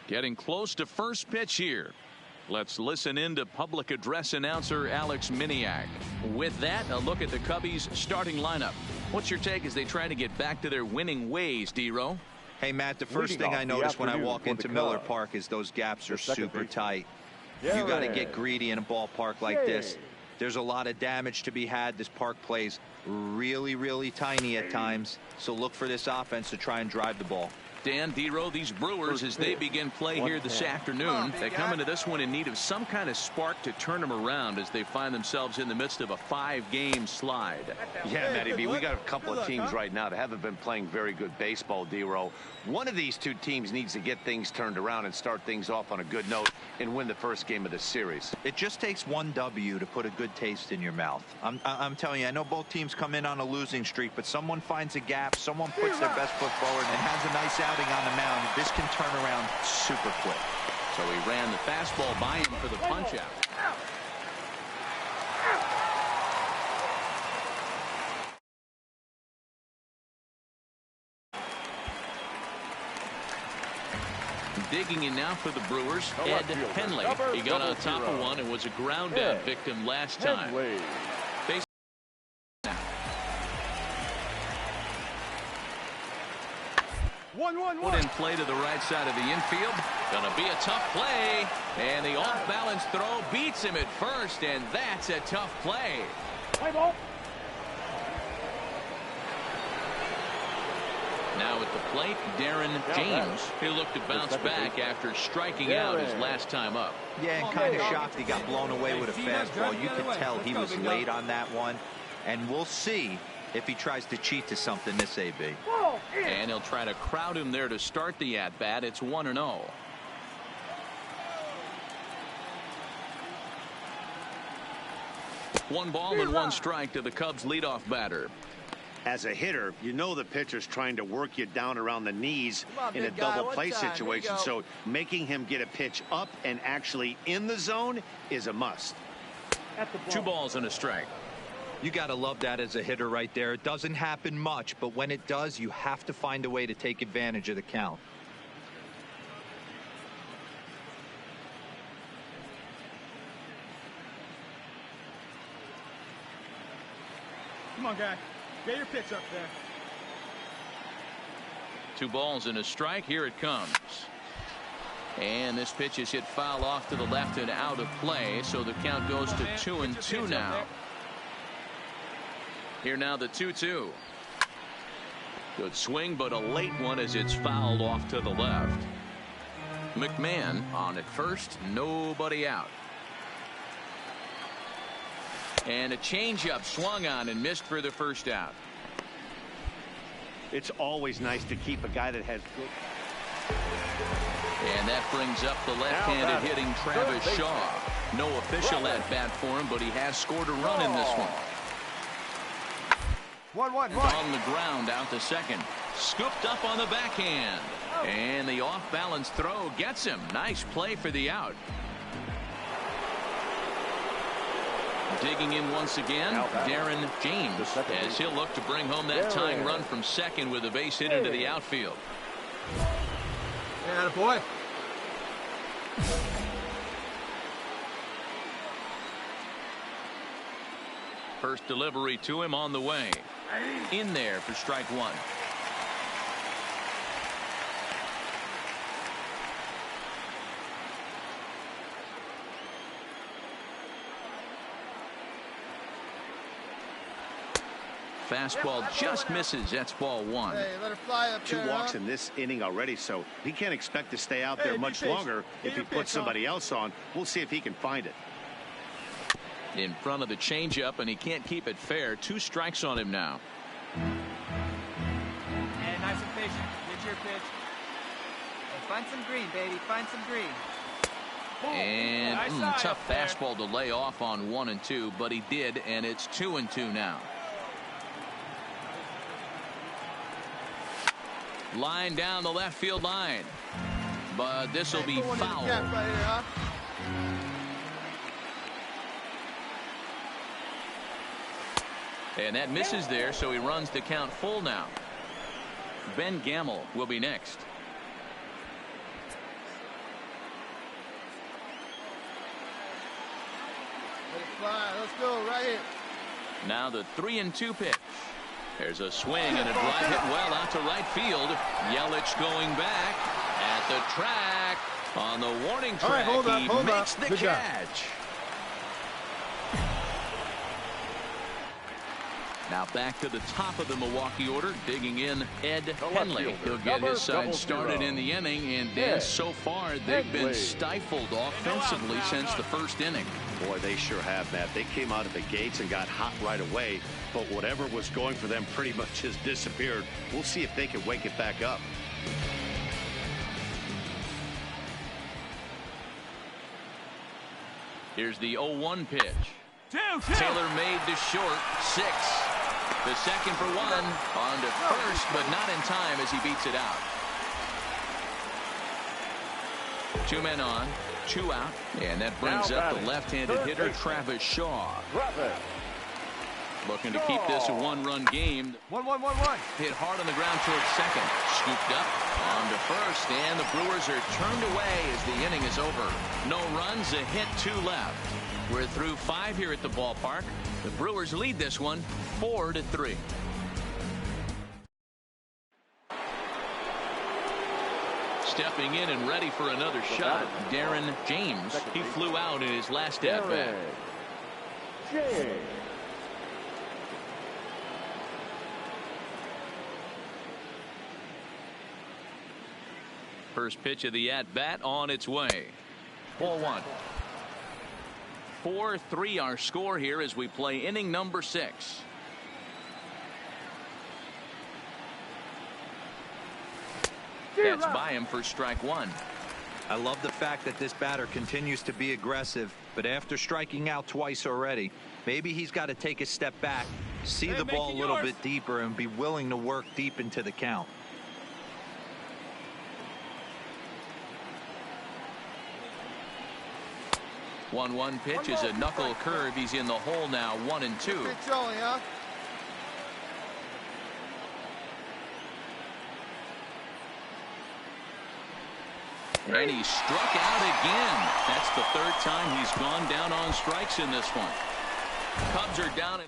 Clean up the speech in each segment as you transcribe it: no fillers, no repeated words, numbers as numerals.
Getting close to first pitch here. Let's listen in to public address announcer Alex Miniak. With that, a look at the Cubbies starting lineup. What's your take as they try to get back to their winning ways, D-Row? Hey, Matt, the first thing I notice when I walk into Miller Park is those gaps are super tight. You got to get greedy in a ballpark like this. There's a lot of damage to be had. This park plays really tiny at times, so look for this offense to try and drive the ball. Dan, D-Row, these Brewers, as they begin play here this afternoon, they come into this one in need of some kind of spark to turn them around as they find themselves in the midst of a 5-game slide. Yeah, Matty B, we got a couple of teams right now that haven't been playing very good baseball, D-Row. One of these two teams needs to get things turned around and start things off on a good note and win the first game of the series. It just takes one W to put a good taste in your mouth. I'm telling you, I know both teams come in on a losing streak, but someone finds a gap, someone puts their best foot forward and has a nice outing on the mound. This can turn around super quick. So he ran the fastball by him for the punch out. Digging in now for the Brewers, Ed Henley. He got on top of one and was a ground out victim last time. Baseman. Put in play to the right side of the infield. Gonna be a tough play. And the off-balance throw beats him at first, and that's a tough play. Now at the plate, Darren James. He looked to bounce back after striking out his last time up. Yeah, and kind of shocked he got blown away with a fastball. You could tell he was late on that one. And we'll see if he tries to cheat to something this AB. And he'll try to crowd him there to start the at-bat. It's 1-0. One ball and one strike to the Cubs leadoff batter. As a hitter, you know the pitcher's trying to work you down around the knees in a double play situation. So making him get a pitch up and actually in the zone is a must. 2 balls and a strike. You got to love that as a hitter right there. It doesn't happen much, but when it does, you have to find a way to take advantage of the count. Come on, guy. Get your pitch up there. 2 balls and a strike. Here it comes. And this pitch is hit foul off to the left and out of play. So the count goes to 2-2 now. Here now the 2-2. Good swing, but a late one as it's fouled off to the left. McMahon on at first. Nobody out. And a changeup swung on and missed for the first out. It's always nice to keep a guy that has good. And that brings up the left-handed hitting Travis Shaw. No official at bat for him, but he has scored a run in this one. 1-1. On the ground out to second. Scooped up on the backhand. And the off-balance throw gets him. Nice play for the out. Digging in once again, Darren James, as he'll look to bring home that tying run from second with a base hit into the outfield. Yeah, boy. First delivery to him on the way. In there for strike 1. Fastball just misses. That's ball 1. Hey, let her fly up 2 there, walks in this inning already, so he can't expect to stay out there much longer if he puts somebody else on. We'll see if he can find it. In front of the changeup, and he can't keep it fair. 2 strikes on him now. Yeah, nice and patient. Get your pitch. Hey, find some green, baby. Find some green. And tough fastball to lay off on 1 and 2, but he did, and it's 2 and 2 now. Line down the left field line, but this will be foul. And that misses there, so he runs the count full now. Ben Gamble will be next. Let it fly. Let's go right here. Now the 3-2 pitch. There's a swing and a drive hit well out to right field. Yelich going back at the track. On the warning track, he makes the catch. Now back to the top of the Milwaukee order, digging in Ed Henley. He'll get his side started in the inning, and so far they've been stifled offensively since the first inning. Boy, they sure have, Matt. They came out of the gates and got hot right away, but whatever was going for them pretty much has disappeared. We'll see if they can wake it back up. Here's the 0-1 pitch. Taylor made to short, 6. The second for 1, on to first, but not in time as he beats it out. 2 men on, 2 out, and that brings up the left-handed hitter Travis Shaw. Looking to keep this a 1-run game. 1-1-1-1. Hit hard on the ground towards second. Scooped up on to first, and the Brewers are turned away as the inning is over. No runs, a hit, 2 left. We're through 5 here at the ballpark. The Brewers lead this one 4-3. Stepping in and ready for another shot, Darren James. He flew out in his last at-bat. First pitch of the at-bat on its way. Ball 1. 4-3 our score here as we play inning number 6. That's by him for strike 1. I love the fact that this batter continues to be aggressive, but after striking out twice already, maybe he's got to take a step back, see the ball a little bit deeper, and be willing to work deep into the count. One pitch is a knuckle curve. He's in the hole now, 1-2. And he struck out again. That's the 3rd time he's gone down on strikes in this one. Cubs are down.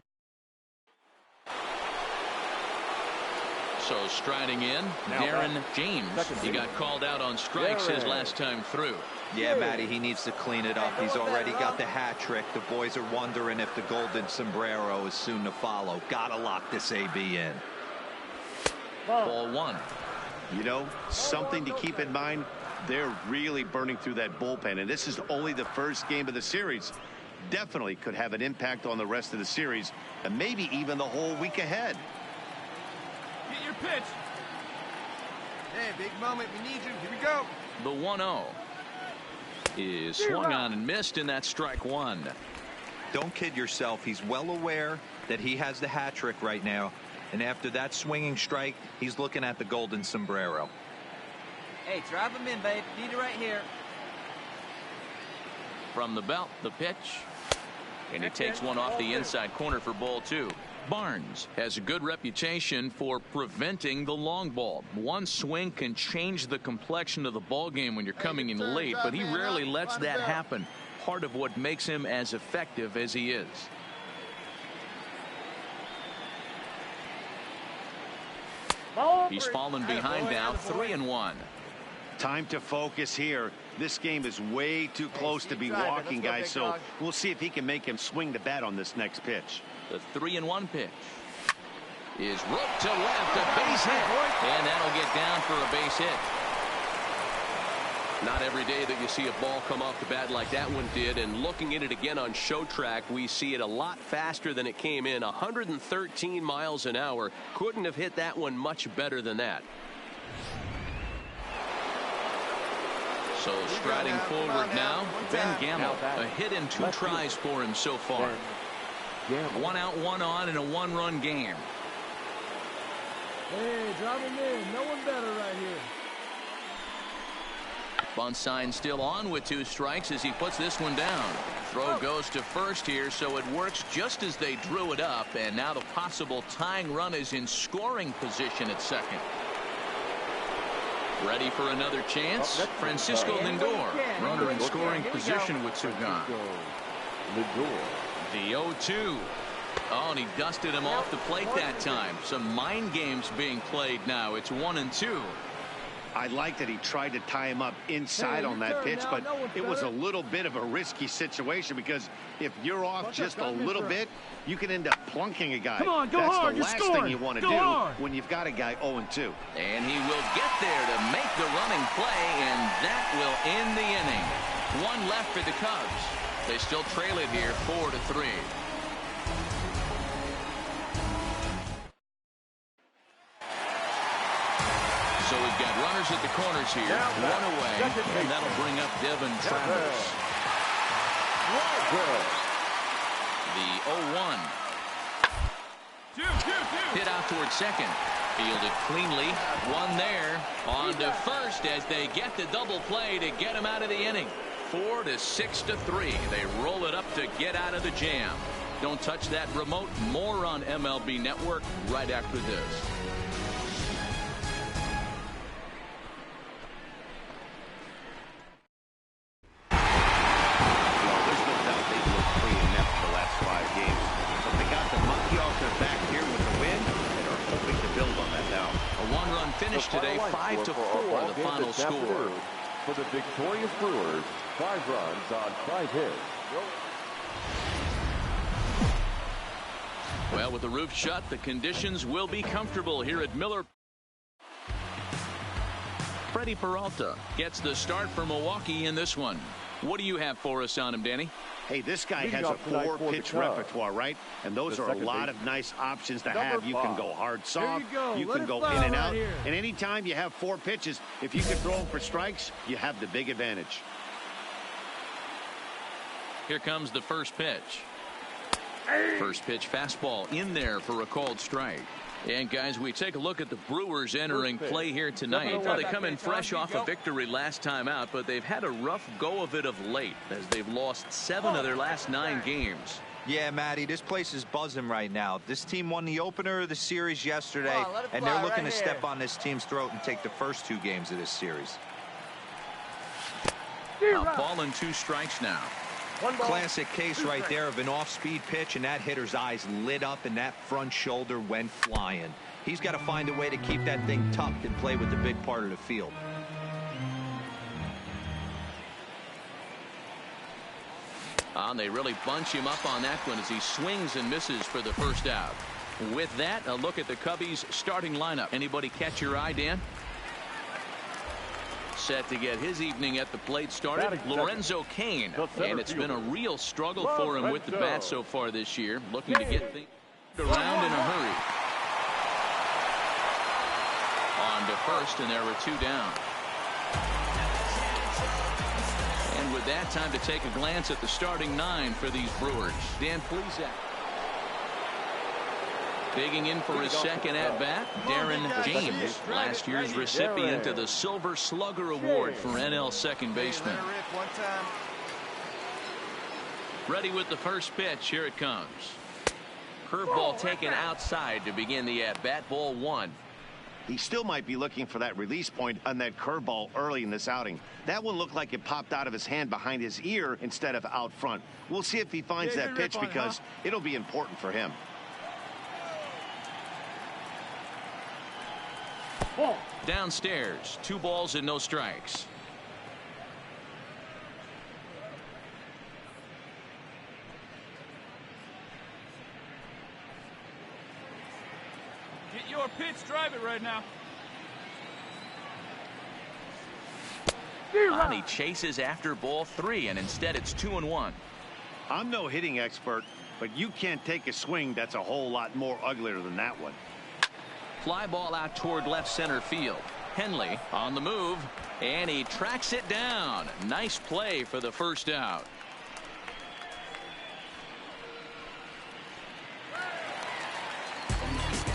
So striding in, Darren James. He got called out on strikes his last time through. Yeah, Matty, he needs to clean it up. He's already got the hat trick. The boys are wondering if the golden sombrero is soon to follow. Gotta lock this AB in. Ball 1. You know, something to keep in mind. They're really burning through that bullpen, and this is only the first game of the series. Definitely could have an impact on the rest of the series, and maybe even the whole week ahead. Get your pitch. Hey, big moment. We need you. Here we go. The 1-0 is swung on and missed, and that's strike 1. Don't kid yourself. He's well aware that he has the hat trick right now, and after that swinging strike, he's looking at the golden sombrero. Hey, drive him in, babe. Need it right here. From the belt, the pitch, and he takes one off the inside corner for ball 2. Barnes has a good reputation for preventing the long ball. One swing can change the complexion of the ball game when you're coming in late, but he rarely lets that happen. Part of what makes him as effective as he is. He's fallen behind now, 3-1. Time to focus here. This game is way too close to be walking, guys, so we'll see if he can make him swing the bat on this next pitch. The 3-1 pitch is roped to left, a base hit, and that'll get down for a base hit. Not every day that you see a ball come off the bat like that one did, and looking at it again on show track, we see it a lot faster than it came in. 113 miles an hour. Couldn't have hit that one much better than that. So striding forward now, Ben Gamble. A hit in 2 tries for him so far. 1 out, 1 on in a 1-run game. Hey, drop him in. No one better right here. Bunt sign still on with 2 strikes as he puts this one down. Throw goes to first here, so it works just as they drew it up, and now the possible tying run is in scoring position at second. Ready for another chance. Francisco Lindor, runner in scoring position with 2 gone. The 0-2. Oh, and he dusted him off the plate that time. Some mind games being played now. It's 1-2. I like that he tried to tie him up inside on that pitch, but it was a little bit of a risky situation because if you're off just a little bit, you can end up plunking a guy. Come on, go That's hard. the last thing you want to do when you've got a guy 0-2. And he will get there to make the running play, and that will end the inning. One left for the Cubs. They still trail it here 4-3. So we've got runners at the corners here. One away, and that'll bring up Devin Travers. The 0-1. Hit out towards second. Fielded cleanly. One there. On to first as they get the double play to get him out of the inning. 4-6-3. They roll it up to get out of the jam. Don't touch that remote. More on MLB Network right after this. Finish today 5-4 the final score for the victorious Brewers. 5 runs on 5 hits. Well, with the roof shut, the conditions will be comfortable here at Miller. Freddie Peralta gets the start for Milwaukee in this one. What do you have for us on him, Danny? Hey, this guy has a 4-pitch repertoire, right? And those are a lot of nice options to have. You can go hard soft. You can go in and out. And anytime you have 4 pitches, if you can throw them for strikes, you have the big advantage. Here comes the first pitch. First pitch fastball in there for a called strike. And guys, we take a look at the Brewers entering play here tonight. Well, they come in fresh off a victory last time out, but they've had a rough go of it of late as they've lost 7 of their last 9 games. Yeah, Matty, this place is buzzing right now. This team won the opener of the series yesterday, and they're looking to step on this team's throat and take the first 2 games of this series. A ball and 2 strikes now. Classic case right there of an off-speed pitch, and that hitter's eyes lit up and that front shoulder went flying. He's got to find a way to keep that thing tucked and play with the big part of the field. They really bunch him up on that one as he swings and misses for the first out. With that, a look at the Cubbies starting lineup. Anybody catch your eye, Dan? Set to get his evening at the plate started, Lorenzo Cain, and it's been a real struggle for him with the bat so far this year, looking to get things around in a hurry. On to first, and there were 2 down. And with that, time to take a glance at the starting 9 for these Brewers. Dan Plesac. Digging in for his second at-bat, Darren James, last year's recipient of the Silver Slugger Award for NL second baseman. Ready with the first pitch. Here it comes. Curveball taken outside to begin the at-bat. Ball 1. He still might be looking for that release point on that curveball early in this outing. That one looked like it popped out of his hand behind his ear instead of out front. We'll see if he finds that pitch because it'll be important for him. Downstairs, 2 balls and no strikes. Get your pitch, drive it right now. And he chases after ball 3, and instead it's 2-1. I'm no hitting expert, but you can't take a swing that's a whole lot more uglier than that one. Fly ball out toward left center field. Henley on the move, and he tracks it down. Nice play for the first out.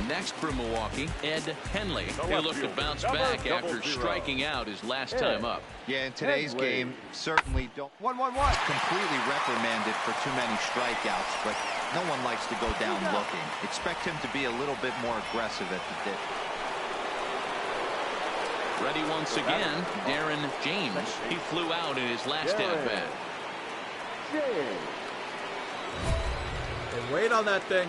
Next for Milwaukee, Ed Henley. He'll look to bounce back after striking out his last time up. Yeah, in today's game, certainly don't completely reprimanded for too many strikeouts, but no one likes to go down looking. Expect him to be a little bit more aggressive at the dip. Ready once again, Darren James. He flew out in his last at-bat. Wait on that thing.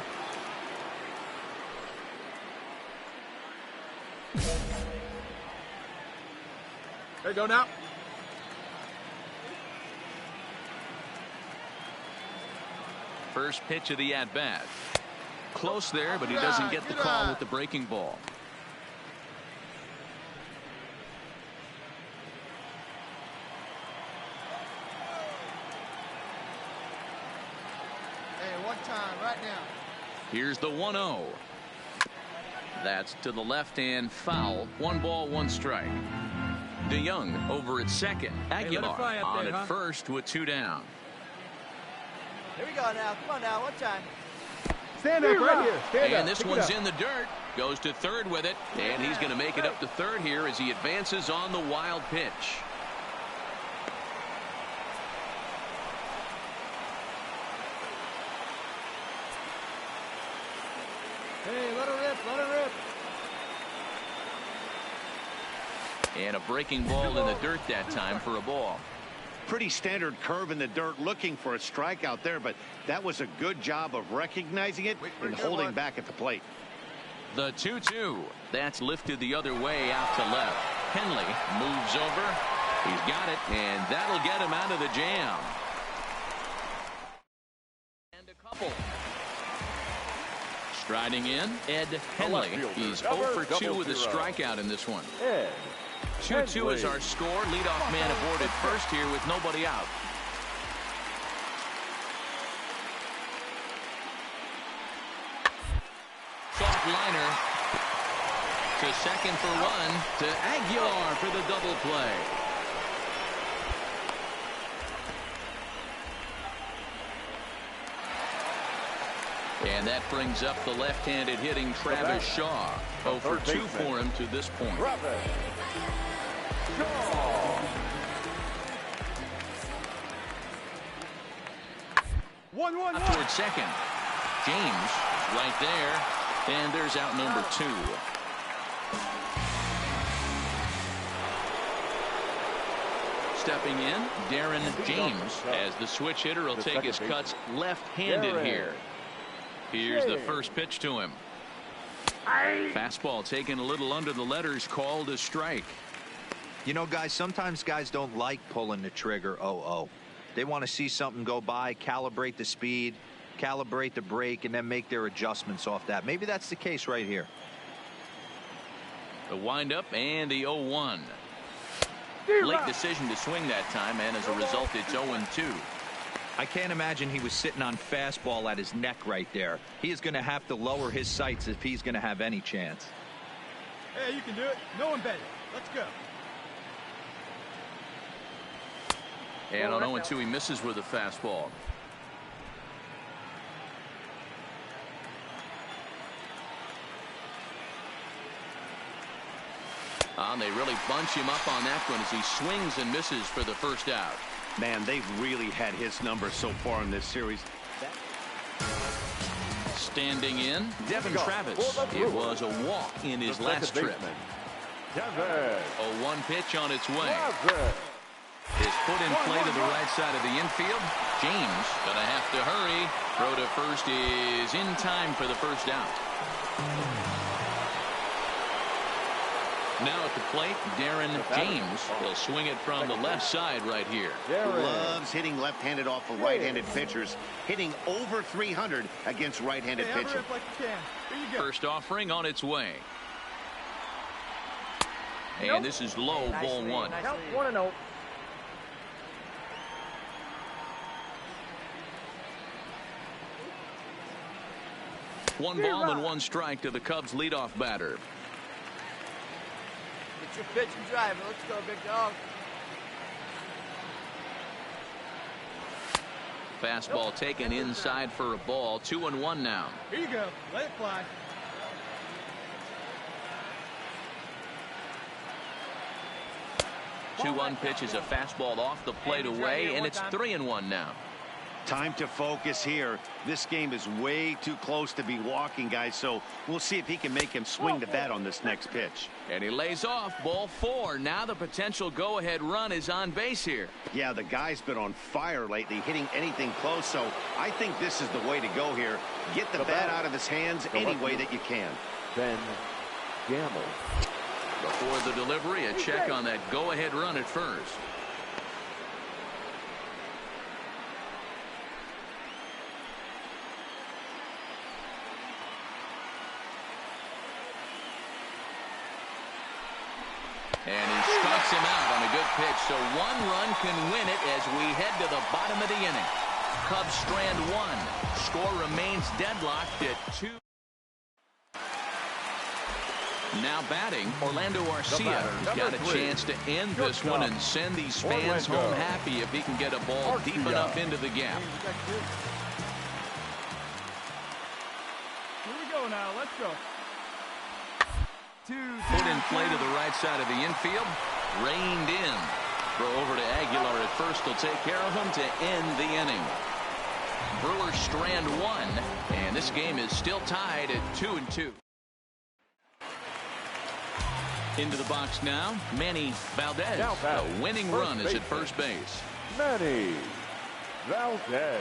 There you go now. First pitch of the at-bat. Close there, but he doesn't get the call with the breaking ball. Hey, one time, right now. Here's the 1-0. That's to the left hand foul. 1 ball, 1 strike. DeYoung over at second. Aguilar on at first with 2 down. Here we go now. Come on now, one time. Stand up right here. Stand up. And this one's in the dirt. Goes to third with it. And he's going to make it up to third here as he advances on the wild pitch. Hey, let her rip. Let her rip. And a breaking ball in the dirt that time for a ball. Pretty standard curve in the dirt, looking for a strikeout there, but that was a good job of recognizing it and holding back at the plate. The 2-2. That's lifted the other way out to left. Henley moves over. He's got it, and that'll get him out of the jam. And a couple. Striding in, Ed Henley. He's 0 for 2 with a strikeout in this one. 2-2 is our score. Leadoff man aboard at first here with nobody out. Soft liner to second for 1 to Aguilar for the double play. And that brings up the left-handed hitting Travis Shaw. 0 for 2 for him to this point. 1-1-1. Up toward second. James right there. And there's out number 2. Stepping in, Darren James, as the switch hitter will take his cuts left-handed here. Here's the first pitch to him. Fastball taken a little under the letters, called a strike. You know, guys, sometimes guys don't like pulling the trigger 0-0. They want to see something go by, calibrate the speed, calibrate the brake, and then make their adjustments off that. Maybe that's the case right here. The windup and the 0-1. Late decision to swing that time, and as a result, it's 0-2. I can't imagine he was sitting on fastball at his neck right there. He is going to have to lower his sights if he's going to have any chance. Hey, you can do it. No one better. Let's go. And on 0-2, he misses with a fastball. They really bunch him up on that one as he swings and misses for the first out. Man, they've really had his number so far in this series. Standing in, Devin Travis. It was a walk in his last trip. 0-1 pitch on its way. Is put in play to the right side of the infield. James gonna have to hurry. Throw to first is in time for the first out. Now at the plate, Darren James will swing it from the left side right here. Loves hitting left-handed off of right-handed pitchers, hitting over 300 against right-handed pitchers. First offering on its way. And this is low, ball 1. Count 1-0. One ball and 1 strike to the Cubs leadoff batter. Get your pitch and drive. Let's go, big dog. Fastball taken inside for a ball. 2-1 now. Here you go. Let it fly. Two 1 pitch is a fastball off the plate away, and it's 3-1 now. Time to focus here. This game is way too close to be walking, guys, so we'll see if he can make him swing the bat on this next pitch. And he lays off, ball 4. Now the potential go-ahead run is on base here. Yeah, the guy's been on fire lately, hitting anything close, so I think this is the way to go here. Get the bat out of his hands any way that you can. Ben Gamble. Before the delivery, a check on that go-ahead run at first. And he strikes him out on a good pitch, so 1 run can win it as we head to the bottom of the inning. Cubs strand 1. Score remains deadlocked at 2. Now batting, Orlando Arcia. He's got a chance to end this one and send these fans home happy if he can get a ball deep enough into the gap. Here we go now. Let's go. Put in play to the right side of the infield. Reined in. Throw over to Aguilar at first. Will take care of him to end the inning. Brewers strand 1. And this game is still tied at 2-2. Into the box now. Manny Valdez. The winning run is at first base. Manny Valdez.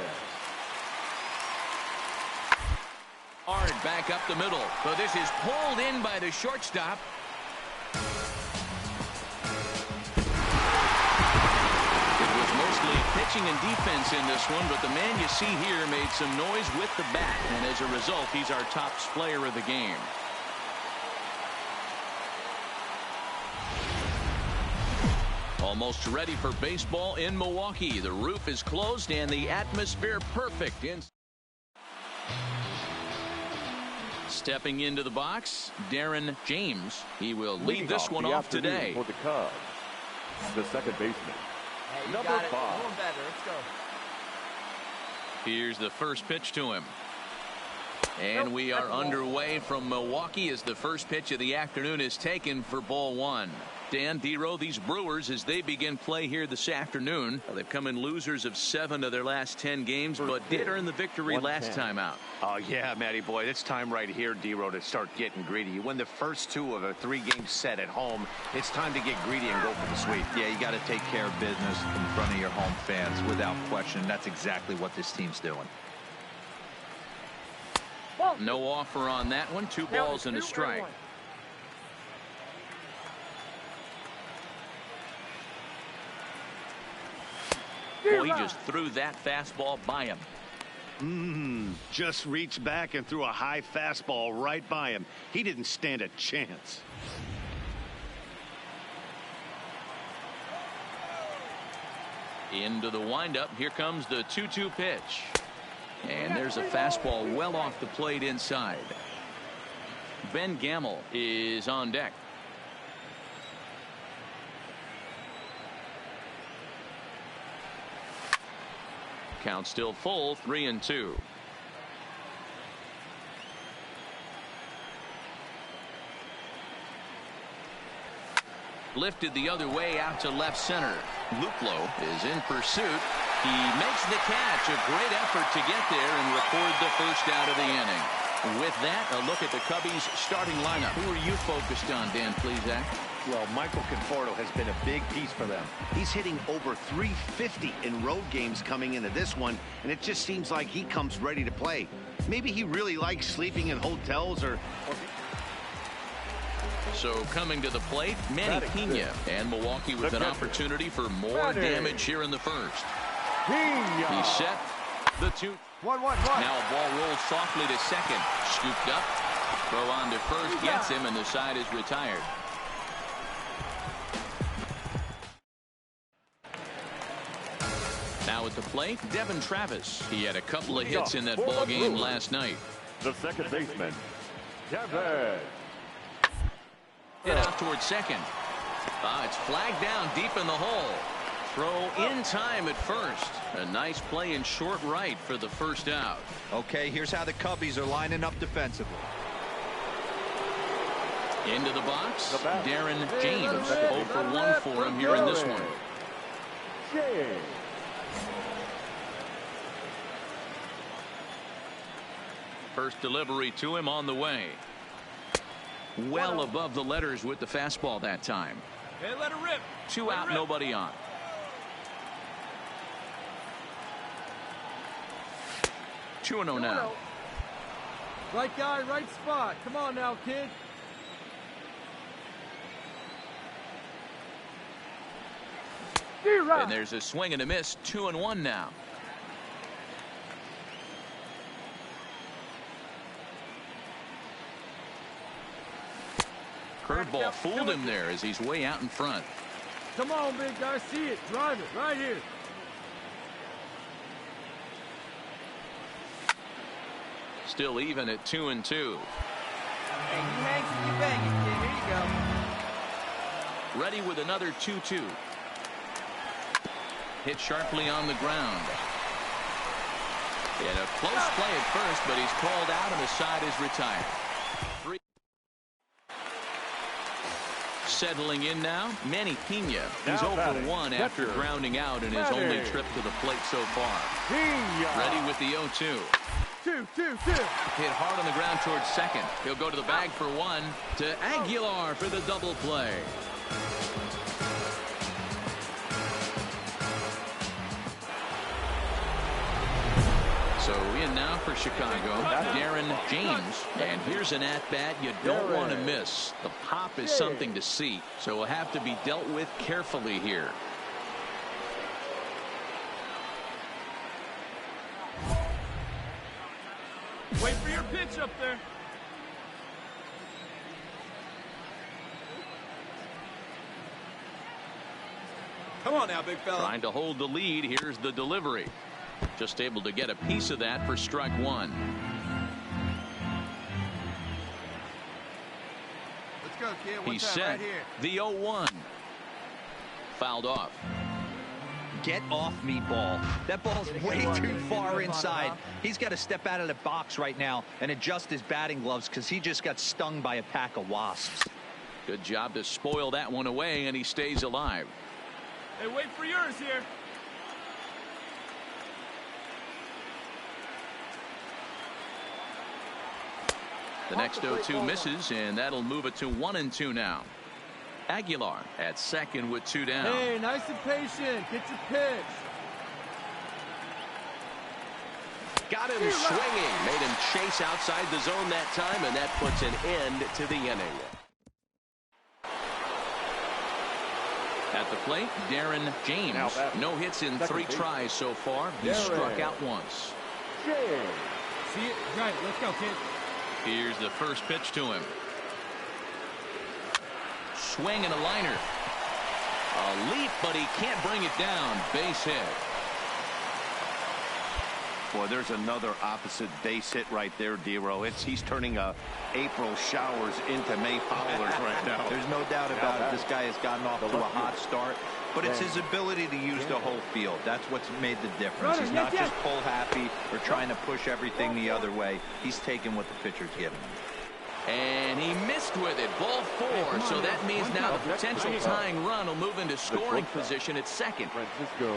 Hard back up the middle, but this is pulled in by the shortstop. It was mostly pitching and defense in this one, but the man you see here made some noise with the bat, and as a result, he's our top player of the game. Almost ready for baseball in Milwaukee. The roof is closed and the atmosphere perfect. Stepping into the box, Darren James. He will lead this one off today. For the Cubs, the second baseman. Hey, you Number got it. 5. Doing better. Let's go. Here's the first pitch to him. And we are underway from Milwaukee as the first pitch of the afternoon is taken for ball 1. Dan, D-Row, these Brewers, as they begin play here this afternoon, they've come in losers of 7 of their last 10 games, but did earn the victory last time out. Oh, yeah, Matty boy, it's time right here, D-Row, to start getting greedy. You win the first 2 of a 3-game set at home. It's time to get greedy and go for the sweep. Yeah, you got to take care of business in front of your home fans without question. That's exactly what this team's doing. No offer on that one. 2 balls and a strike. Boy, he just threw that fastball by him. Just reached back and threw a high fastball right by him. He didn't stand a chance. Into the windup. Here comes the 2-2 pitch. And there's a fastball well off the plate inside. Ben Gamble is on deck. Count still full, 3-2. Lifted the other way out to left center. Luplo is in pursuit. He makes the catch. A great effort to get there and record the first out of the inning. With that, a look at the Cubbies starting lineup. Who are you focused on, Dan Plesac? Well, Michael Conforto has been a big piece for them. He's hitting over .350 in road games coming into this one, and it just seems like he comes ready to play. Maybe he really likes sleeping in hotels or So coming to the plate, Manny Pena, and Milwaukee with an opportunity for more damage here in the first. He's set. The 2. 1-1. Now a ball rolls softly to second. Scooped up. Throw on to first. Gets him, and the side is retired. Now at the plate, Devin Travis. He had a couple of hits in that ball game last night. The second baseman, Devin. Hit out towards second. It's flagged down deep in the hole. Throw in time at first. A nice play in short right for the first out. Okay, here's how the Cubbies are lining up defensively. Into the box, Darren James. 0 for 1 for him here in this one. First delivery to him on the way. Well above the letters with the fastball that time. Hey, let it rip. 2 out, nobody on. Two and 0 now. Right guy, right spot. Come on now, kid. And there's a swing and a miss. 2 and 1 now. Curveball fooled him there as he's way out in front. Come on, big guy. See it. Drive it right here. Still even at 2 and 2. Hey, you hang and you bang it, kid. Here you go. Ready with another 2-2. Hit sharply on the ground. And a close play at first, but he's called out and the side is retired. Settling in now, Manny Pena. He's 0 for 1 after grounding out in his only trip to the plate so far. Ready with the 0-2. 2-2-2. Hit hard on the ground towards second. He'll go to the bag for one to Aguilar for the double play. So in now for Chicago, Darren James. And here's an at-bat you don't want to miss. The pop is something to see, so will have to be dealt with carefully here. Wait for your pitch up there. Come on now, big fella. Trying to hold the lead. Here's the delivery. Just able to get a piece of that for strike one. Let's go, kid. One He's time set. right here. The 0-1. Fouled off. Get off me, ball. That ball's way too far inside. He's got to step out of the box right now and adjust his batting gloves because he just got stung by a pack of wasps. Good job to spoil that one away, and he stays alive. Hey, wait for yours here. The next 0-2 misses, and that'll move it to 1-2 now. Aguilar at second with 2 down. Hey, nice and patient. Get your pitch. Got him swinging. Made him chase outside the zone that time, and that puts an end to the inning. At the plate, Darren James. No hits in 3 tries so far. He's struck out once. See it? Right. Let's go, kid. Here's the first pitch to him. Swing and a liner. A leap, but he can't bring it down. Base hit. Boy, there's another opposite base hit right there, Dero. He's turning April showers into May howlers right now. There's no doubt about it. This guy has gotten off to a hot start, but it's his ability to use the whole field. That's what's made the difference. He's not just pull happy or trying to push everything the other way. He's taking what the pitcher's giving him. And he missed with it. Ball 4. So that means now the potential tying run will move into scoring position at second. Francisco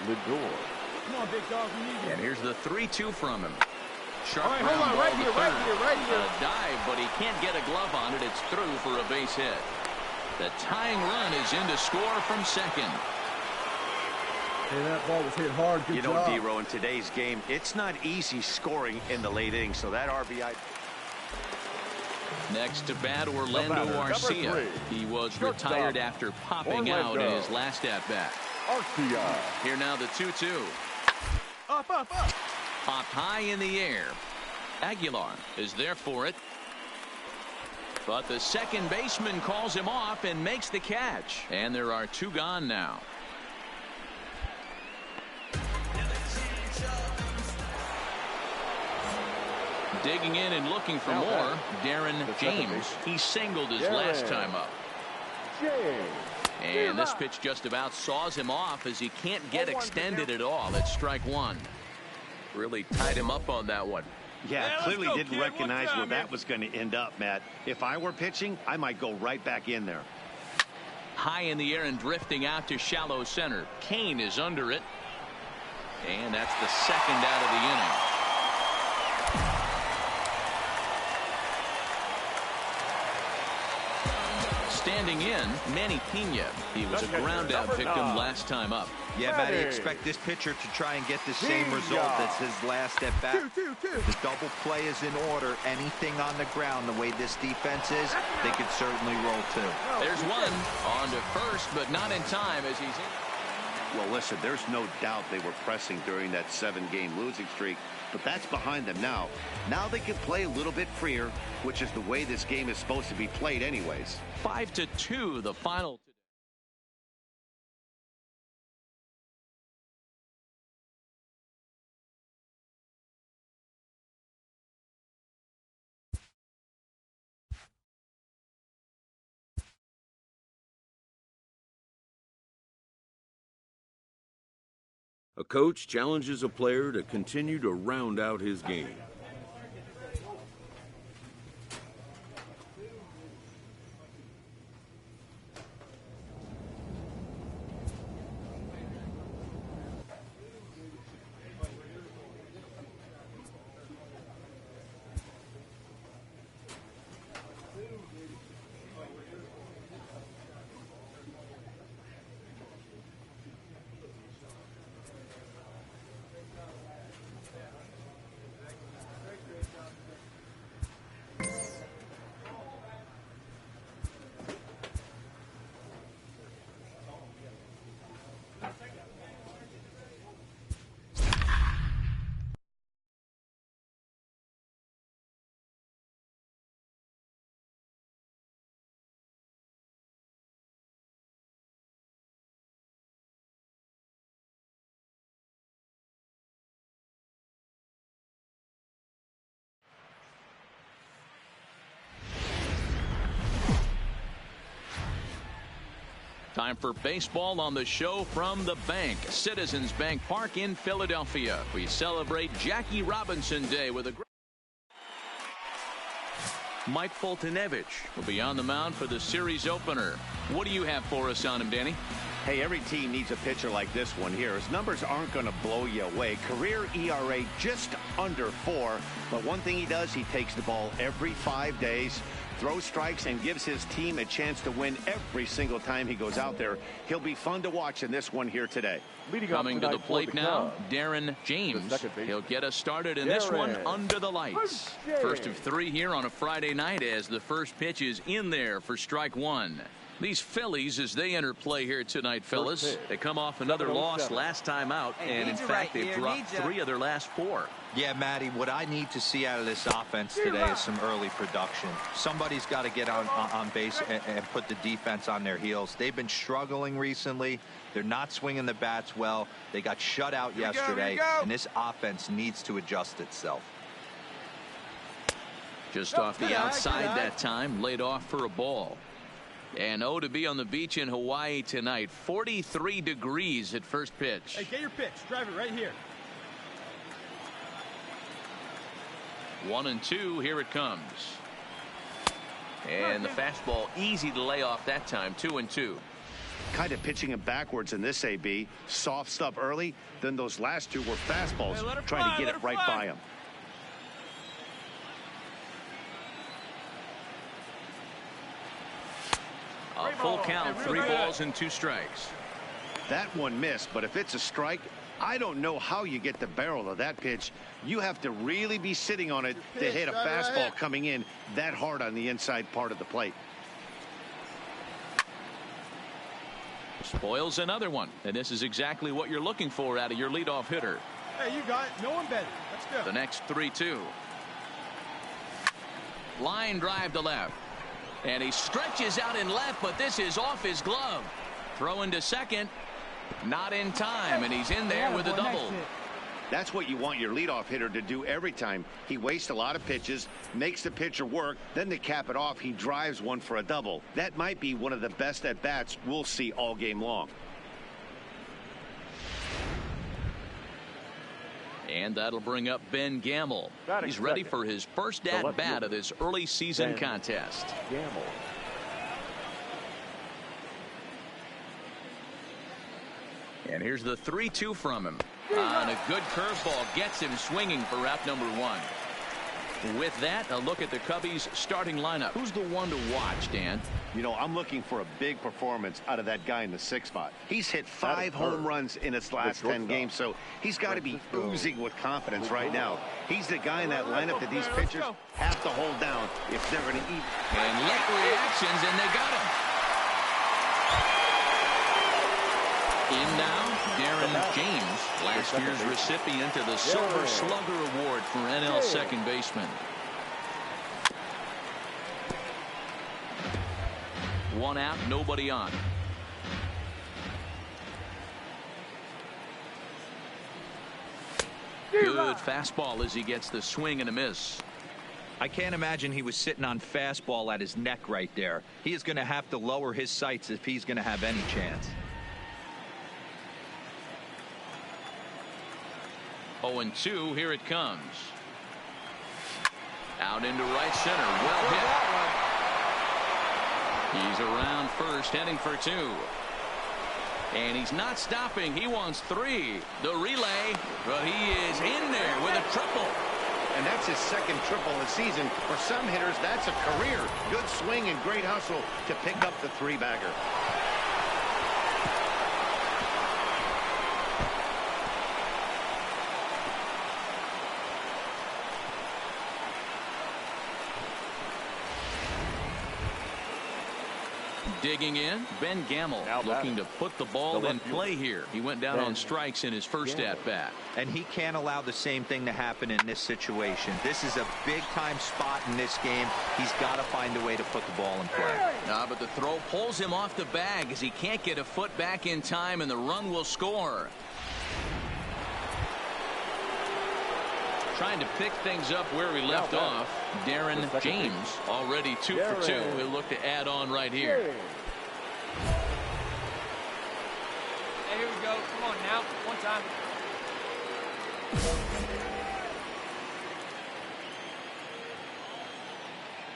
Lindor. Come on, big dog. We need you. And here's the 3-2 from him. Sharp hold on, right here, right here, right here. A dive, but he can't get a glove on it. It's through for a base hit. The tying run is in to score from second. Hey, that ball was hit hard. Good job. Dero, in today's game, it's not easy scoring in the late innings, so that RBI. Next to bat, Orlando Arcia. He was retired after popping out in his last at-bat. Arcia. Here now the 2-2. Up. Popped high in the air. Aguilar is there for it. But the second baseman calls him off and makes the catch. And there are 2 gone now. Digging in and looking for more, Darren James. He singled his last time up. And this pitch just about saws him off as he can't get extended at all. It's strike one. Really tied him up on that one. Yeah, clearly didn't recognize where that was going to end up, Matt. If I were pitching, I might go right back in there. High in the air and drifting out to shallow center. Kane is under it. And that's the second out of the inning. Standing in, Manny Pena. He was a ground-out victim last time up. Yeah, Matty, expect this pitcher to try and get the same result as his last at-bat. The double play is in order. Anything on the ground, the way this defense is, they could certainly roll too. There's one on to first, but not in time as he's in. Well, listen, there's no doubt they were pressing during that 7-game losing streak, but that's behind them now. Now they can play a little bit freer, which is the way this game is supposed to be played anyways. 5-2, the final. A coach challenges a player to continue to round out his game. Time for baseball on the show from the bank. Citizens Bank Park in Philadelphia. We celebrate Jackie Robinson Day with a great. Mike Foltynewicz will be on the mound for the series opener. What do you have for us on him, Danny? Hey, every team needs a pitcher like this one here. His numbers aren't going to blow you away. Career ERA just under 4. But one thing he does, he takes the ball every 5 days, throws strikes, and gives his team a chance to win every single time he goes out there. He'll be fun to watch in this one here today. Coming to the plate now, Darren James. He'll get us started in this one under the lights. First of 3 here on a Friday night as the first pitch is in there for strike 1. These Phillies, as they enter play here tonight, fellas, they come off another loss last time out, and in fact, they've dropped 3 of their last 4. Yeah, Matty, what I need to see out of this offense today is some early production. Somebody's got to get on base and put the defense on their heels. They've been struggling recently. They're not swinging the bats well. They got shut out yesterday, and this offense needs to adjust itself. Just off the outside that time, laid off for a ball. And to be on the beach in Hawaii tonight. 43 degrees at first pitch. Hey, get your pitch. Drive it right here. 1-2. Here it comes. And the fastball easy to lay off that time. 2-2. Kind of pitching him backwards in this AB. Soft stuff early. Then those last 2 were fastballs, trying to get it right by him. A full count, 3 balls and 2 strikes. That one missed, but if it's a strike, I don't know how you get the barrel of that pitch. You have to really be sitting on it to hit a fastball coming in that hard on the inside part of the plate. Spoils another one, and this is exactly what you're looking for out of your leadoff hitter. Hey, you got it. No one better. Let's go. The next 3-2. Line drive to left. And he stretches out in left, but this is off his glove. Throwing to second. Not in time, and he's in there with a double. That's what you want your leadoff hitter to do every time. He wastes a lot of pitches, makes the pitcher work, then to cap it off, he drives one for a double. That might be one of the best at-bats we'll see all game long. And that'll bring up Ben Gamble. He's ready for his first at-bat of this early season contest. Gamble. And here's the 3-2 from him. On a good curveball, gets him swinging for out number 1. With that, a look at the Cubbies starting lineup. Who's the one to watch, Dan? You know, I'm looking for a big performance out of that guy in the 6th spot. He's hit 5 home runs in his last 10 games, so he's got to be oozing with confidence right now. He's the guy in that lineup that these pitchers have to hold down if they're going to eat. And late reactions, and they got him. In now, Darren James, last year's recipient of the Silver Slugger Award for NL second baseman. One out, nobody on. Good fastball as he gets the swing and a miss. I can't imagine he was sitting on fastball at his neck right there. He is going to have to lower his sights if he's going to have any chance. 0-2, here it comes. Out into right center, well hit. He's around first, heading for 2. And he's not stopping. He wants 3. The relay, but he is in there with a triple. And that's his second triple of the season. For some hitters, that's a career. Good swing and great hustle to pick up the 3-bagger. Digging in, Ben Gamble looking to put the ball in play here. He went down on strikes in his first at-bat. And he can't allow the same thing to happen in this situation. This is a big-time spot in this game. He's got to find a way to put the ball in play. But the throw pulls him off the bag as he can't get a foot back in time, and the run will score. Trying to pick things up where we left off. Darren James already 2 for 2. He'll look to add on right here. Hey, here we go. Come on now. One time.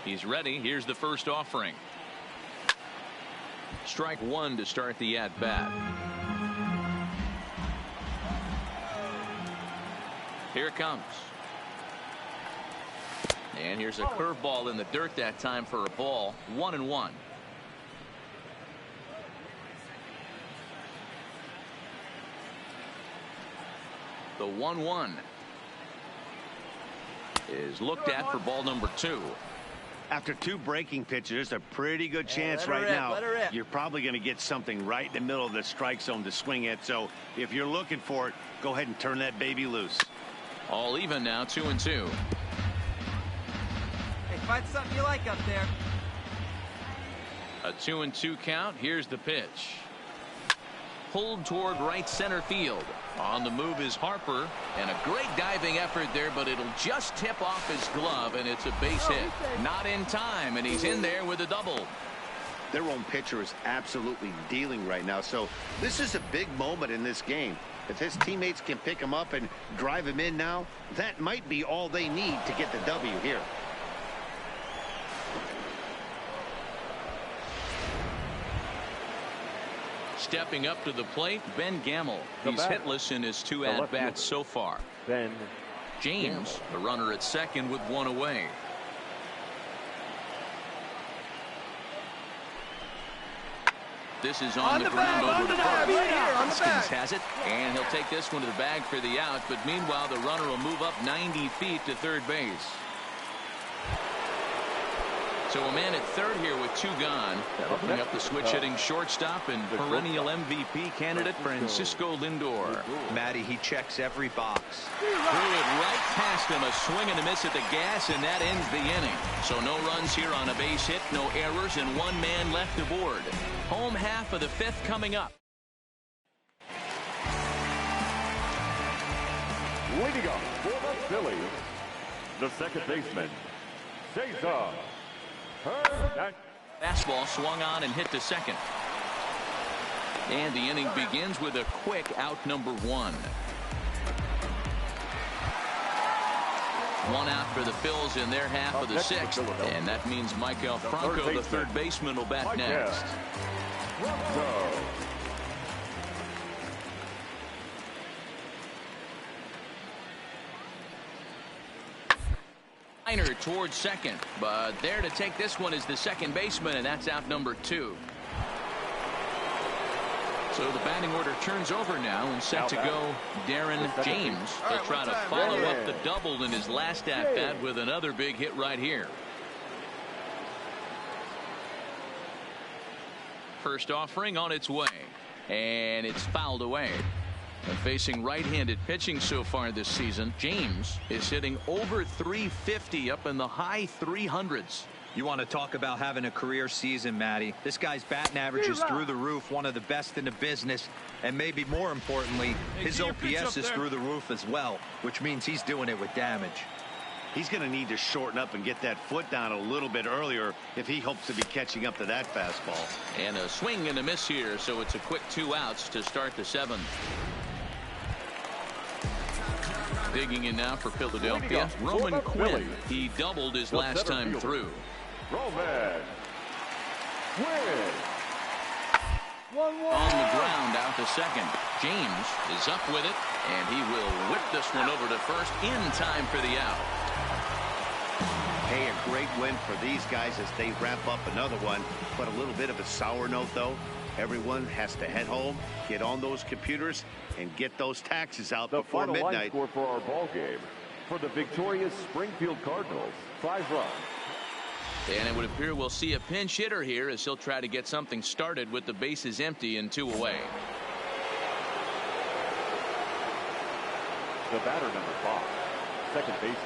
He's ready. Here's the first offering. Strike 1 to start the at-bat. Here it comes. And here's a curveball in the dirt that time for a ball. 1-1. The 1-1 is looked at for ball number 2. After 2 breaking pitches, a pretty good chance right now. You're probably going to get something right in the middle of the strike zone to swing at. So if you're looking for it, go ahead and turn that baby loose. All even now, 2-2. Hey, find something you like up there. A 2-2 count. Here's the pitch. Pulled toward right center field. On the move is Harper, and a great diving effort there, but it'll just tip off his glove, and it's a base hit. Not in time, and he's in there with a double. Their own pitcher is absolutely dealing right now, so this is a big moment in this game. If his teammates can pick him up and drive him in now, that might be all they need to get the W here. Stepping up to the plate, Ben Gamble. He's hitless in his 2 at-bats so far. Ben James, the runner at second with 1 away. This is on the ground over to first. Hoskins has it, and he'll take this one to the bag for the out, but meanwhile the runner will move up 90 feet to third base. So a man at third here with 2 gone. Opening up the switch-hitting shortstop and perennial MVP candidate Francisco Lindor. Matty, he checks every box. Threw it right past him. A swing and a miss at the gas, and that ends the inning. So no runs here on a base hit, no errors, and 1 man left aboard. Home half of the 5th coming up. Leading up for the Phillies, the second baseman, Cesar. Fastball swung on and hit to second. And the inning begins with a quick out number 1. 1 out for the Phils in their half of the 6th. And that means Michael Franco, the third baseman, will bat next. liner towards second, but there to take this one is the second baseman, and that's out number 2. So the batting order turns over now, and set to go Darren James. They'll try to follow up the double in his last at-bat with another big hit right here. First offering on its way, and it's fouled away. Facing right-handed pitching so far this season, James is hitting over 350 up in the high 300s. You want to talk about having a career season, Matty. This guy's batting average is through the roof, one of the best in the business, and maybe more importantly, his OPS is through the roof as well, which means he's doing it with damage. He's going to need to shorten up and get that foot down a little bit earlier if he hopes to be catching up to that fastball. And a swing and a miss here, so it's a quick 2 outs to start the 7th. Digging in now for Philadelphia, Roman Quinn. He doubled his last time through. Roman Quinn. On the ground out to second. James is up with it, and he will whip this one over to first in time for the out. Hey, a great win for these guys as they wrap up another one, but a little bit of a sour note, though. Everyone has to head home, get on those computers, and get those taxes out before midnight. The final line score for our ball game. For the victorious Springfield Cardinals, 5 runs. And it would appear we'll see a pinch hitter here as he'll try to get something started with the bases empty and 2 away. The batter, number 5, second baseman,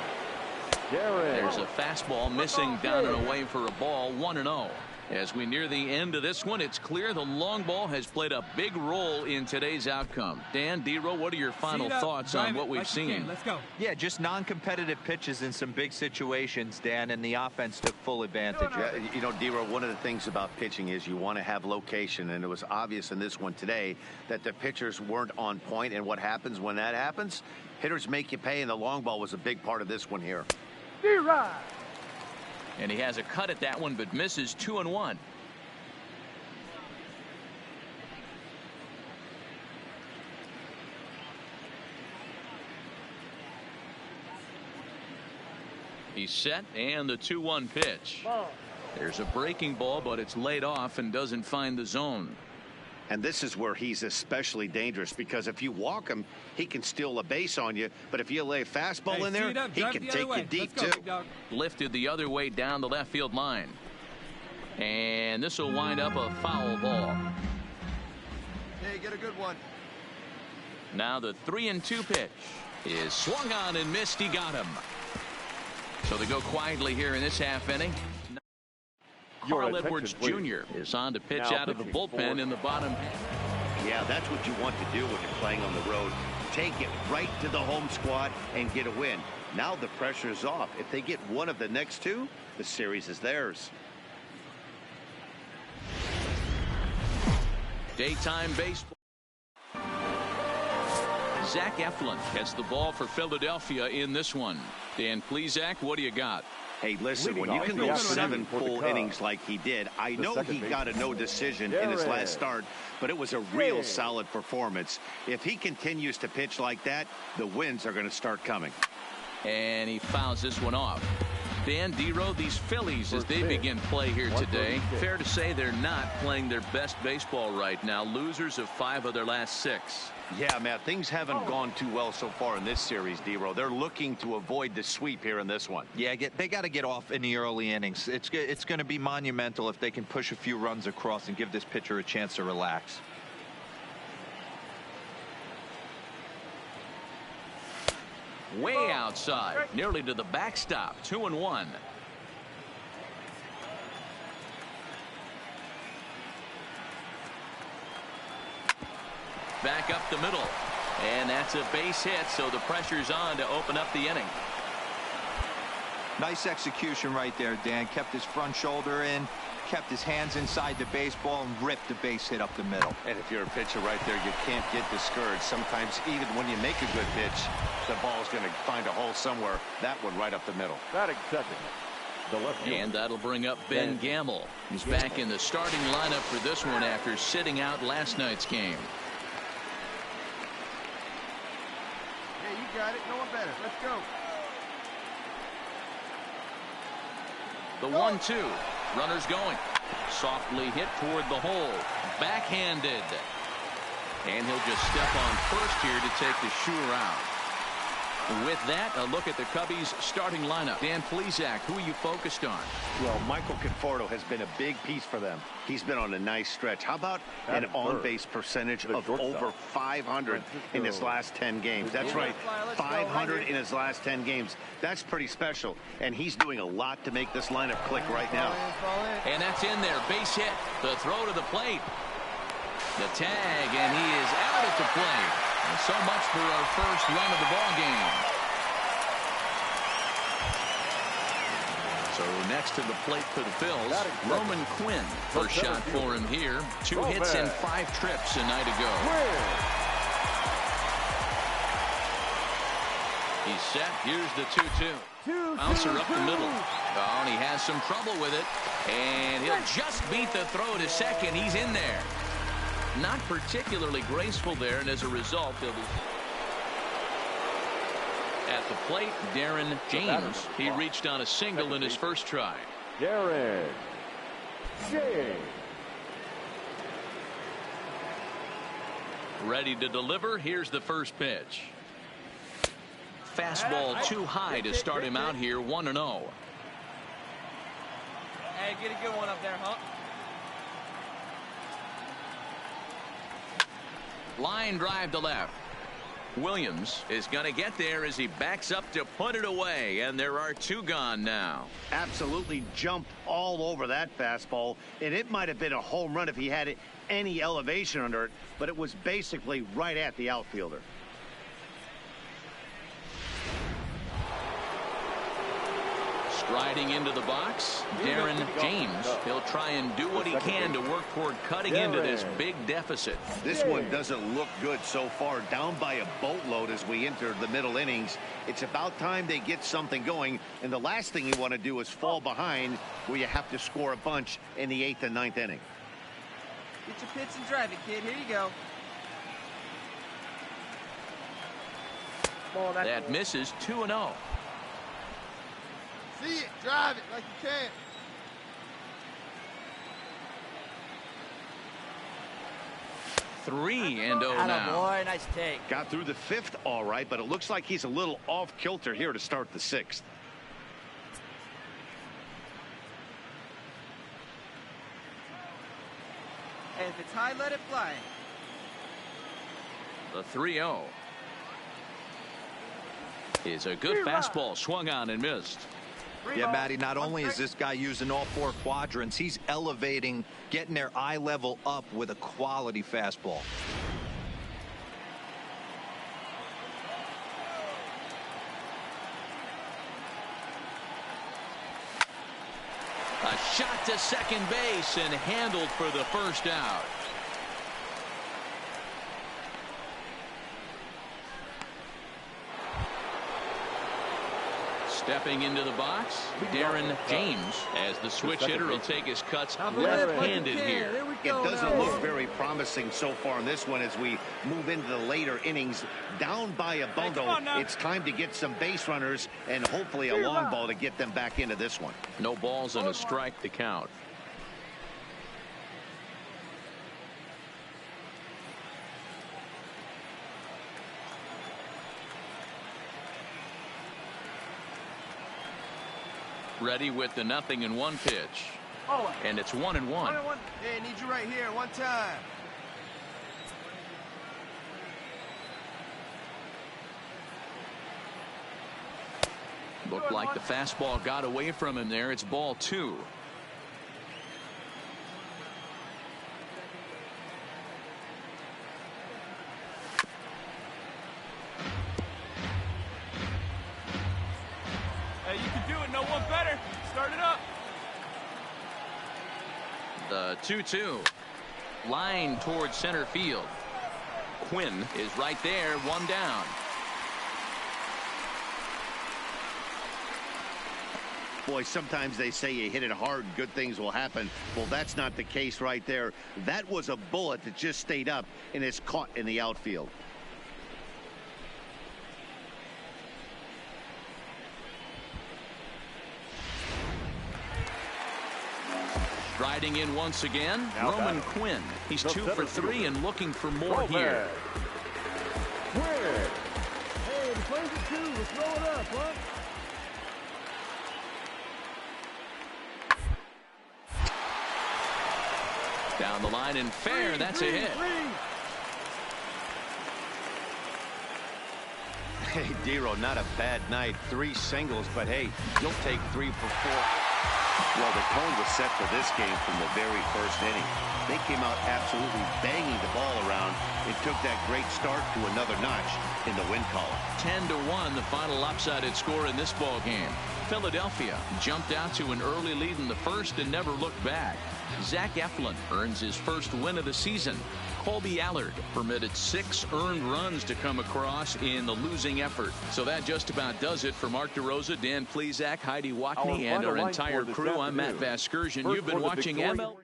Darren. There's a fastball missing down and away for a ball, 1-0. As we near the end of this one, it's clear the long ball has played a big role in today's outcome. Dan, D-Row, what are your final thoughts on what we've seen? Let's go. Yeah, just non-competitive pitches in some big situations, Dan, and the offense took full advantage. Yeah, you know, D-Row, one of the things about pitching is you want to have location, and it was obvious in this one today that the pitchers weren't on point, and what happens when that happens? Hitters make you pay, and the long ball was a big part of this one here. D-Rod. And he has a cut at that one, but misses 2-1. He's set, and the 2-1 pitch. There's a breaking ball, but it's laid off and doesn't find the zone. And this is where he's especially dangerous, because if you walk him, he can steal a base on you. But if you lay a fastball in there, he can take you deep, too. Lifted the other way down the left field line. And this will wind up a foul ball. Hey, get a good one. Now the 3-2 pitch is swung on and missed. He got him. So they go quietly here in this half inning. Carl Edwards Jr. is on to pitch out of the bullpen in the bottom. Yeah, that's what you want to do when you're playing on the road. Take it right to the home squad and get a win. Now the pressure is off. If they get one of the next 2, the series is theirs. Daytime baseball. Zach Eflin gets the ball for Philadelphia in this one. Dan Plesac, what do you got? Hey, listen, when you can go 7 full innings like he did, I know he got a no decision in his last start, but it was a real solid performance. If he continues to pitch like that, the wins are going to start coming. And he fouls this one off. Dan, D-Row, these Phillies, as they begin play here today, fair to say they're not playing their best baseball right now. Losers of 5 of their last 6. Yeah, Matt, things haven't gone too well so far in this series, D-Row. They're looking to avoid the sweep here in this one. Yeah, they got to get off in the early innings. It's going to be monumental if they can push a few runs across and give this pitcher a chance to relax. Way outside, nearly to the backstop. 2-1. Back up the middle, and that's a base hit, so the pressure's on to open up the inning. Nice execution right there, Dan. Kept his front shoulder in, kept his hands inside the baseball, and ripped the base hit up the middle. And if you're a pitcher right there, you can't get discouraged. Sometimes even when you make a good pitch, the ball's going to find a hole somewhere. That one right up the middle. Batting second, the left field. And that'll bring up Ben Gamble. He's back in the starting lineup for this one after sitting out last night's game. Hey, you got it. No one better. Let's go. The 1-2. Runners going. Softly hit toward the hole. Backhanded. And he'll just step on first here to take the sure out. With that, a look at the Cubbies starting lineup. Dan Plesac, who are you focused on? Well, Michael Conforto has been a big piece for them. He's been on a nice stretch. How about an on-base percentage of over 500 in his last 10 games? That's right, 500 in his last 10 games. That's pretty special, and he's doing a lot to make this lineup click right now. And that's in there. Base hit. The throw to the plate. The tag, and he is out at the plate. And so much for our first run of the ball game. So next to the plate for the Phils, Roman Quinn. First shot for him here. 2 hits in 5 trips a night ago. He's set. Here's the 2-2. Bouncer up the middle. Oh, and he has some trouble with it. And he'll just beat the throw to second. He's in there. Not particularly graceful there, and as a result, he'll be at the plate. Darren James. He reached on a single in his first try. Darren James. Ready to deliver. Here's the first pitch. Fastball too high to start him out here. 1-0. Hey, get a good one up there, huh? Line drive to left. Williams is going to get there as he backs up to put it away, and there are 2 gone now. Absolutely jumped all over that fastball, and it might have been a home run if he had any elevation under it, but it was basically right at the outfielder. Striding into the box, Darren James. He'll try and do what he can to work toward cutting into this big deficit. This one doesn't look good so far. Down by a boatload as we enter the middle innings. It's about time they get something going, and the last thing you want to do is fall behind where you have to score a bunch in the 8th and 9th inning. Get your pitch and drive it, kid. Here you go. That misses. 2-0. See it, drive it like you can. Three and 0 now. Boy, nice take. Got through the 5th all right, but it looks like he's a little off kilter here to start the 6th. And if it's high, let it fly. The 3-0 is a good fastball, swung on and missed. Yeah, Matty, not only is this guy using all 4 quadrants, he's elevating, getting their eye level up with a quality fastball. A shot to second base and handled for the first out. Stepping into the box, Darren James, as the switch hitter will take his cuts left-handed here. It doesn't look very promising so far in this one as we move into the later innings. Down by a bundle, it's time to get some base runners and hopefully a long ball to get them back into this one. No balls and a strike to count. Ready with the 0-1 pitch. And it's 1-1. Hey, need you right here, one time. Looked like the fastball got away from him there. It's ball 2. Hey, you can do it. No one better. Start it up. The 2-2. Line towards center field. Quinn is right there, 1 down. Boy, sometimes they say you hit it hard, good things will happen. Well, that's not the case right there. That was a bullet that just stayed up and is caught in the outfield. Riding in once again, Roman Quinn. He's 2 for 3 and looking for more here. Hey, the play's at 2. Let's throw it up, huh? Down the line and fair. That's a hit. Hey, Dero, not a bad night. 3 singles, but hey, you'll take 3 for 4. Well, the tone was set for this game from the very first inning. They came out absolutely banging the ball around and took that great start to another notch in the win column. 10-1, the final lopsided score in this ball game. Philadelphia jumped out to an early lead in the first and never looked back. Zach Eflin earns his first win of the season. Colby Allard permitted 6 earned runs to come across in the losing effort. So that just about does it for Mark DeRosa, Dan Plesac, Heidi Watney, and our entire crew. I'm Matt Vasgersian. You've been watching MLB.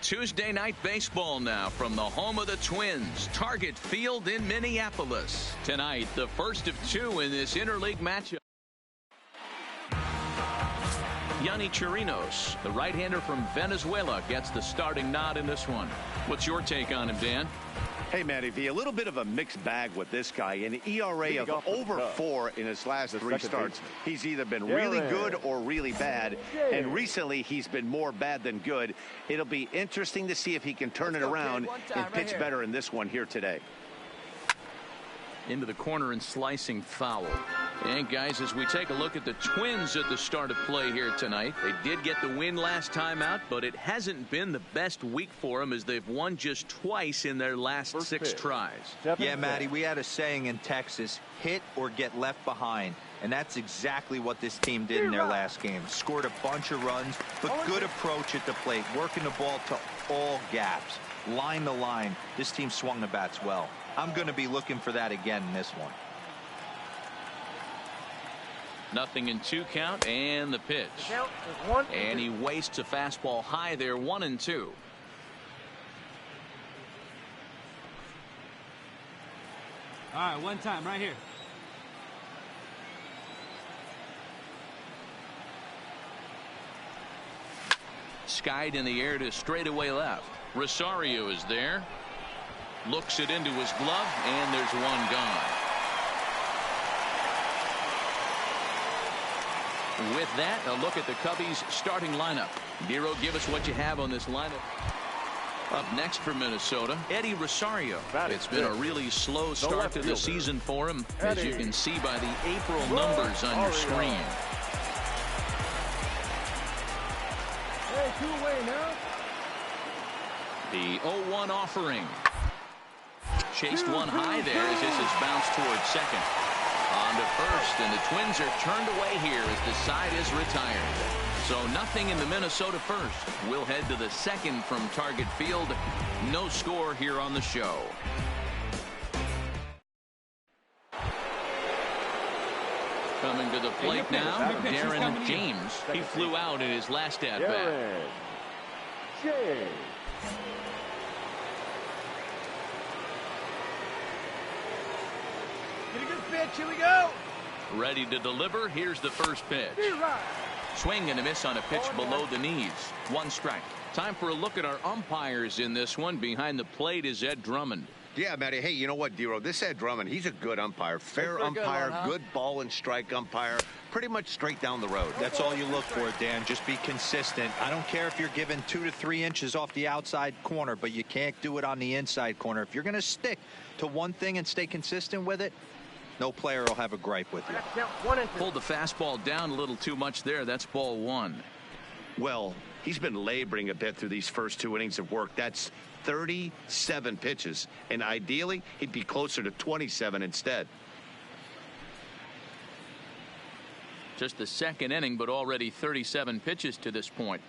Tuesday night baseball now from the home of the Twins, Target Field in Minneapolis. Tonight, the first of 2 in this interleague matchup. Yonny Chirinos, the right-hander from Venezuela, gets the starting nod in this one. What's your take on him, Dan? Hey, Matty V, a little bit of a mixed bag with this guy. An ERA of over 4 in his last 3 starts. He's either been really good or really bad, and recently he's been more bad than good. It'll be interesting to see if he can turn it around and pitch better in this one here today. Into the corner and slicing foul. And guys, as we take a look at the Twins at the start of play here tonight, they did get the win last time out, but it hasn't been the best week for them as they've won just twice in their last 6 tries. Yeah, Matty, we had a saying in Texas, hit or get left behind. And that's exactly what this team did in their last game. Scored a bunch of runs, but good approach at the plate, working the ball to all gaps, line to line. This team swung the bats well. I'm going to be looking for that again in this one. 0-2 count, and the pitch. And he wastes a fastball high there, 1-2. All right, one time right here. Skied in the air to straightaway left. Rosario is there. Looks it into his glove, and there's one gone. With that, a look at the Cubbies starting lineup. Dero, give us what you have on this lineup. Up next for Minnesota, Eddie Rosario. It's been a really slow start to the season for him, as you can see by the April numbers on your screen. Hey, 2-away now. The 0-1 offering. Chased one high there as this is bounced towards second. On to first, and the Twins are turned away here as the side is retired. So nothing in the Minnesota first. We'll head to the second from Target Field. No score here on the show. Coming to the plate now, Darren James. He flew out in his last at-bat. James. Get a good pitch. Here we go. Ready to deliver. Here's the first pitch. Swing and a miss on a pitch below the knees. 1 strike. Time for a look at our umpires in this one. Behind the plate is Ed Drummond. Yeah, Matty. Hey, you know what, Dero? This Ed Drummond, he's a good umpire. Fair umpire, good ball and strike umpire. Pretty much straight down the road. That's all you look for, Dan. Just be consistent. I don't care if you're given 2 to 3 inches off the outside corner, but you can't do it on the inside corner. If you're going to stick to one thing and stay consistent with it, no player will have a gripe with you. Pulled the fastball down a little too much there. That's ball 1. Well, he's been laboring a bit through these first 2 innings of work. That's 37 pitches, and ideally he'd be closer to 27 instead. Just the second inning, but already 37 pitches to this point.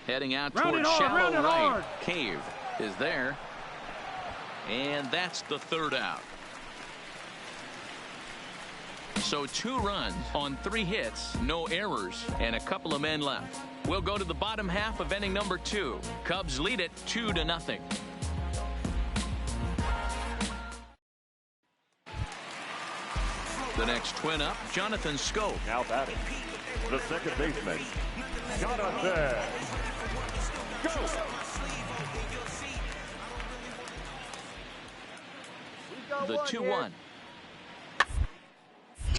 Heading out towards shallow right. Cave is there. And that's the 3rd out. So 2 runs on 3 hits, no errors, and a couple of men left. We'll go to the bottom half of inning number 2. Cubs lead it 2-0. The next Twin up, Jonathan Schoop. Now batting, the second baseman, Jonathan Schoop. The 2-1.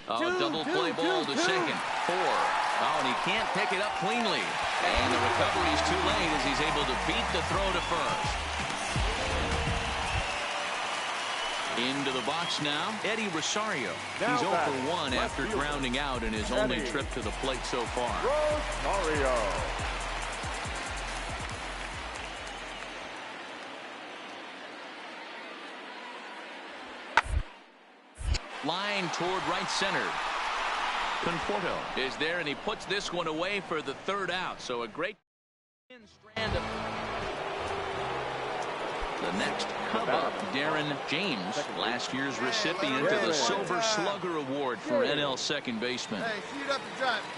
Double play ball to second. 4. Oh, and he can't pick it up cleanly. And the recovery's too late as he's able to beat the throw to first. Into the box now, Eddie Rosario. He's 0 for 1 after grounding out in his only trip to the plate so far. Rosario. Line toward right center. Conforto is there, and he puts this one away for the 3rd out. So a great strand of the next Cub up, Darren James, last year's recipient of the Silver Slugger Award for NL second baseman.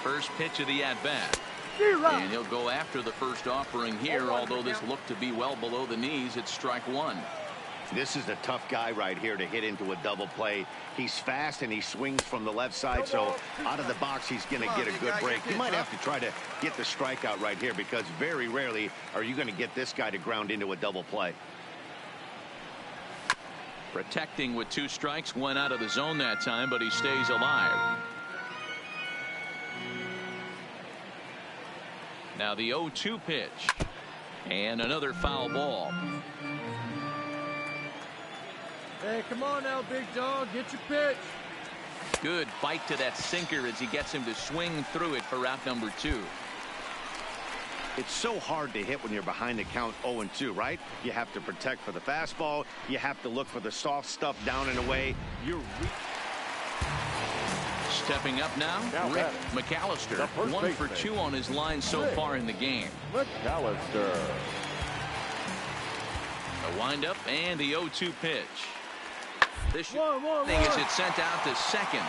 First pitch of the at-bat. And he'll go after the first offering here, although this looked to be well below the knees. It's strike 1. This is a tough guy right here to hit into a double play. He's fast and he swings from the left side, so out of the box he's going to get a good break. You might have to try to get the strikeout right here, because very rarely are you going to get this guy to ground into a double play. Protecting with 2 strikes, went out of the zone that time, but he stays alive. Now the 0-2 pitch, and another foul ball. Hey, come on now, big dog. Get your pitch. Good bite to that sinker as he gets him to swing through it for out number 2. It's so hard to hit when you're behind the count 0-2, right? You have to protect for the fastball. You have to look for the soft stuff down and away. Stepping up now Rick McAllister. 1 for 2 on his line so far in the game. McAllister. The windup and the 0-2 pitch. This thing is it sent out to second.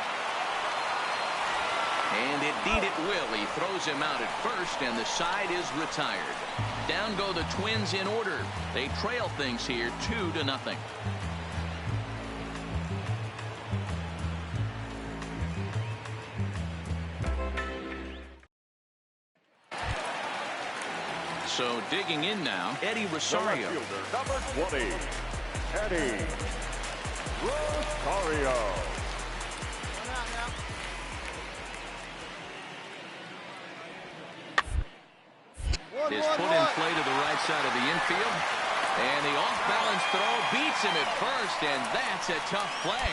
And indeed it will. He throws him out at first, and the side is retired. Down go the Twins in order. They trail things here 2-0. So digging in now, Eddie Rosario. Number 20, Eddie Rosario. His foot in play to the right side of the infield. And the off-balance throw beats him at first, and that's a tough play.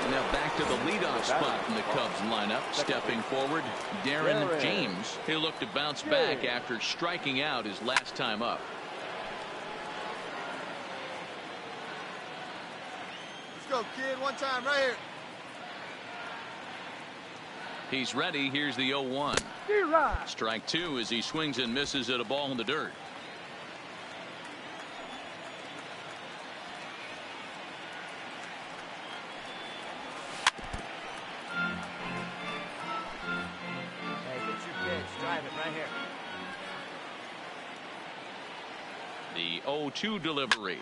And now back to the leadoff spot in the Cubs lineup. Stepping forward, Darren James. He'll look to bounce back after striking out his last time up. Let's go, kid. One time right here. He's ready. Here's the 0-1. Strike 2 as he swings and misses at a ball in the dirt. Hey, get your pitch. Drive it right here. The 0-2 delivery.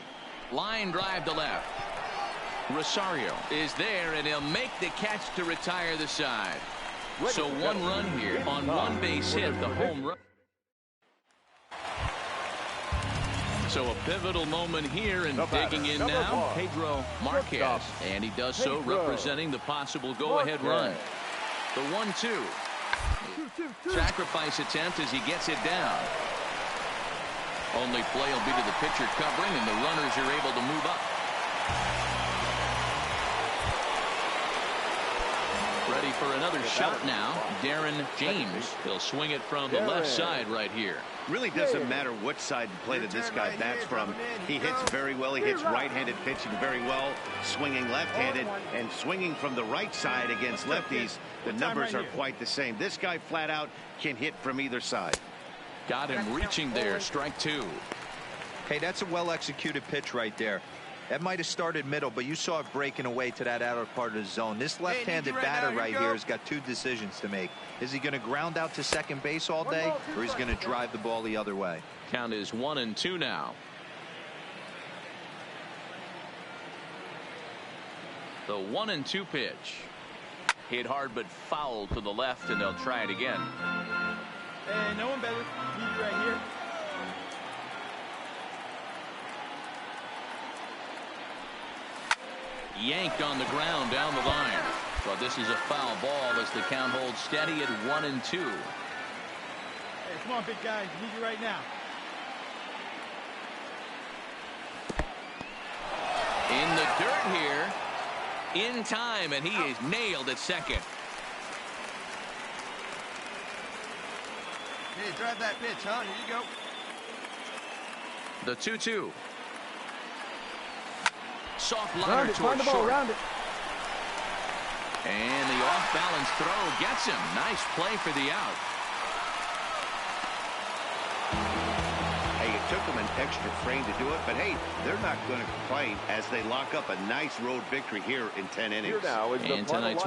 Line drive to left. Rosario is there, and he'll make the catch to retire the side. So 1 run here on 1 base hit, the home run. So a pivotal moment here, and digging in now, Pedro Marquez. And he does so representing the possible go-ahead run. The 1-2. Sacrifice attempt as he gets it down. Only play will be to the pitcher covering, and the runners are able to move up. Ready for another shot now, Darren James. He'll swing it from the left side right here. Really doesn't matter what side the plate of this guy bats from. He hits very well. He hits right-handed pitching very well, swinging left-handed, and swinging from the right side against lefties. The numbers are quite the same. This guy flat out can hit from either side. Got him reaching there. Strike 2. Hey, that's a well-executed pitch right there. That might have started middle, but you saw it breaking away to that outer part of the zone. This left-handed batter right here has got 2 decisions to make. Is he going to ground out to second base all day, or is he going to drive the ball the other way? Count is 1-2 now. The 1-2 pitch. Hit hard but foul to the left, and they'll try it again. Hey, no one better. Need you right here. Yanked on the ground down the line. But this is a foul ball as the count holds steady at 1-2. Hey, come on, big guy. Need you right now. In the dirt here. In time, and he is nailed at second. Hey, drive that pitch, huh? Here you go. The 2-2. Soft liner towards short. And the off-balance throw gets him. Nice play for the out. Hey, it took them an extra frame to do it, but hey, they're not going to complain as they lock up a nice road victory here in 10 innings. Here now is the and tonight's